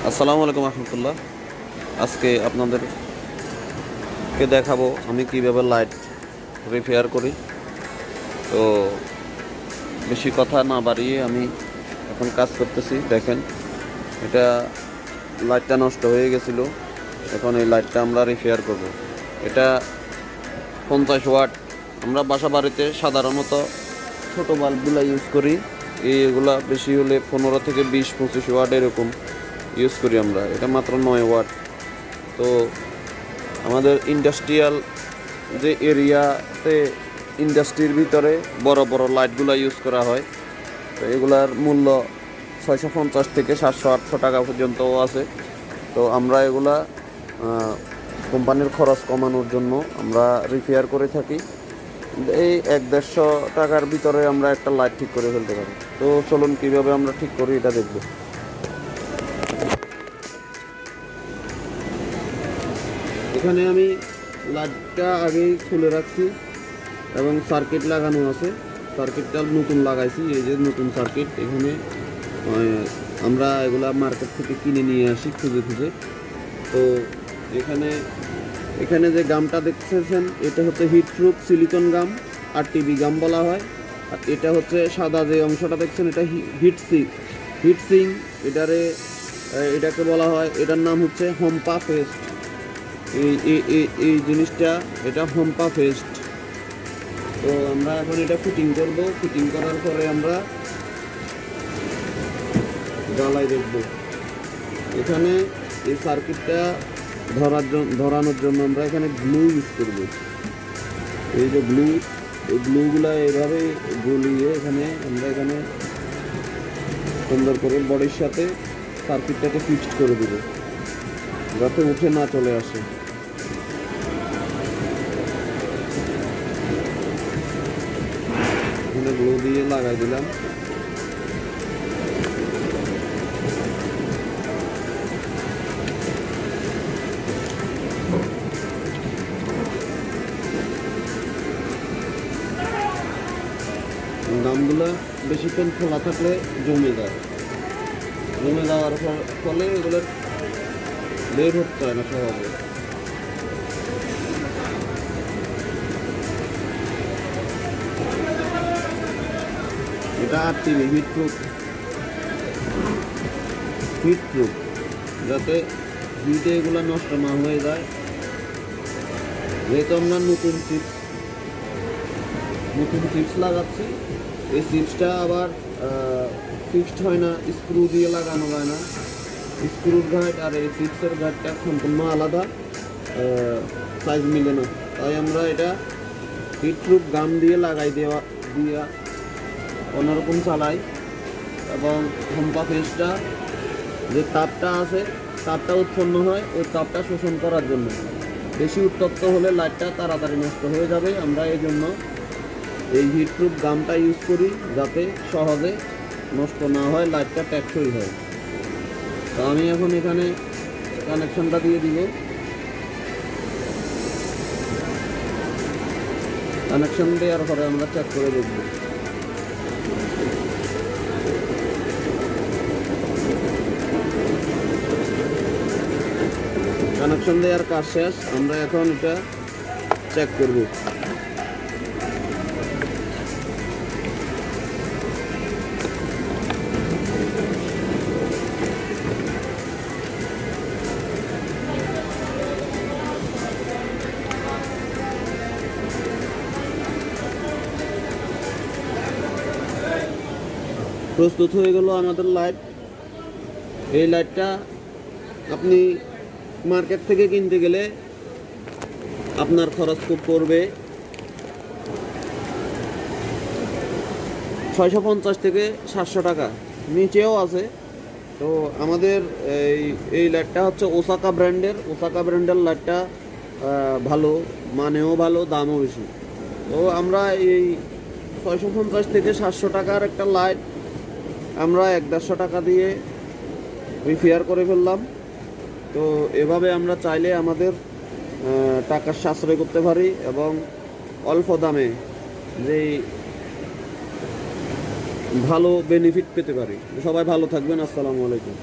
আসসালামু আলাইকুম রহমতুল্লাহ। আজকে আপনাদেরকে দেখাবো আমি কিভাবে লাইট রিপেয়ার করি। তো বেশি কথা না বাড়িয়ে আমি এখন কাজ করতেছি। দেখেন, এটা লাইটটা নষ্ট হয়ে গেছিলো। এখন এই লাইটটা আমরা রিপেয়ার করব। এটা 50 ওয়াট। আমরা বাসা বাড়িতে সাধারণত ছোট বাল্বগুলো ইউজ করি। এইগুলা বেশি হলে 15 থেকে 20-25 ওয়াট এরকম ইউজ করি আমরা। এটা মাত্র 9 ওয়াট। তো আমাদের ইন্ডাস্ট্রিয়াল যে এরিয়াতে ইন্ডাস্ট্রির ভিতরে বড় বড় লাইটগুলো ইউজ করা হয়, তো এগুলার মূল্য 650 থেকে 700-800 টাকা পর্যন্তও আছে। তো আমরা এগুলা কোম্পানির খরচ কমানোর জন্য আমরা রিপেয়ার করে থাকি। এই 100-150 টাকার ভিতরে আমরা একটা লাইট ঠিক করে ফেলতে পারি। তো চলুন কীভাবে আমরা ঠিক করি এটা দেখব। এখানে আমি লাইটটা আগেই খুলে রাখছি এবং সার্কিট লাগানো আছে। সার্কিটটা নতুন লাগাইছি, এই যে নতুন সার্কিট। এখানে আমরা এগুলা মার্কেট থেকে কিনে নিয়ে আসি খুঁজে খুঁজে। তো এখানে যে গামটা দেখতেছেন, এটা হচ্ছে হিটপ্রুফ সিলিকন গাম, RTB গাম বলা হয়। আর এটা হচ্ছে সাদা যে অংশটা দেখছেন, এটা হিটসিং। এটাকে বলা হয়, এটার নাম হচ্ছে হম্পা পেস্ট। এই জিনিসটা এটা হম্পা পেস্ট। তো আমরা এখন এটা ফিটিং করব। ফিটিং করার পরে আমরা জ্বালাই দেখব। এখানে এই সার্কিটটা ধরানোর জন্য আমরা এখানে গ্লু ইউজ করব। এই যে এই গ্লুগুলা এইভাবে গলিয়ে আমরা এখানে সুন্দর করে বডির সাথে সার্কিটটাকে ফিক্সড করে দেব, যাতে উঠে না চলে আসে। এখানে গ্লু দিয়ে লাগাই দিলাম। গামগুলো বেশিক্ষণ খোলা থাকলে জমে যাওয়ার ফলে এগুলো বের হতে হয় না সহজে। এটা RTB হিটপ্রুফ, যাতে হিটে এগুলো নষ্ট না হয়ে যায়। যেহেতু আমরা নতুন চিপস লাগাচ্ছি, এই চিপসটা আবার ফিক্সড হয় না, স্ক্রু দিয়ে লাগানো যায় না। স্ক্রুর ঘাট আর এই চিপসের ঘাটটা সম্পূর্ণ আলাদা, সাইজ মিলে না। তাই আমরা এটা হিটপ্রুফ গাম দিয়ে দিয়া অন্যরকম চালাই। এবং হম্পা পেস্টটা যে তাপটা উৎপন্ন হয়, ওই তাপটা শোষণ করার জন্য। বেশি উত্তপ্ত হলে লাইটটা তাড়াতাড়ি নষ্ট হয়ে যাবে। আমরা এই জন্য এই হিটপ্রুফ গামটা ইউজ করি, যাতে সহজে নষ্ট না হয়, লাইটটা টেকসই হয়। তো আমি এখন এখানে কানেকশনটা দিয়ে দিব। কানেকশন দেওয়ার পরে আমরা চেক করে দেখব। কানেকশন দেওয়ার কাজ শেষ। আমরা এখন এটা চেক করব। প্রস্তুত হয়ে গেল আমাদের লাইট। এই লাইটটা আপনি মার্কেট থেকে কিনতে গেলে আপনার খরচ খুব পড়বে 650 থেকে 700 টাকা, নিচেও আছে। তো আমাদের এই লাইটটা হচ্ছে ওসাকা ব্র্যান্ডের লাইটটা ভালো, মানেও ভালো, দামও বেশি। তো আমরা এই 650 থেকে 700 টাকার একটা লাইট আমরা 150 টাকা দিয়ে রিপেয়ার করে ফেললাম। তো এভাবে আমরা চাইলে আমাদের টাকার সাশ্রয় করতে পারি এবং অল্প দামে যে ভালো বেনিফিট পেতে পারি। সবাই ভালো থাকবেন। আসসালামু আলাইকুম।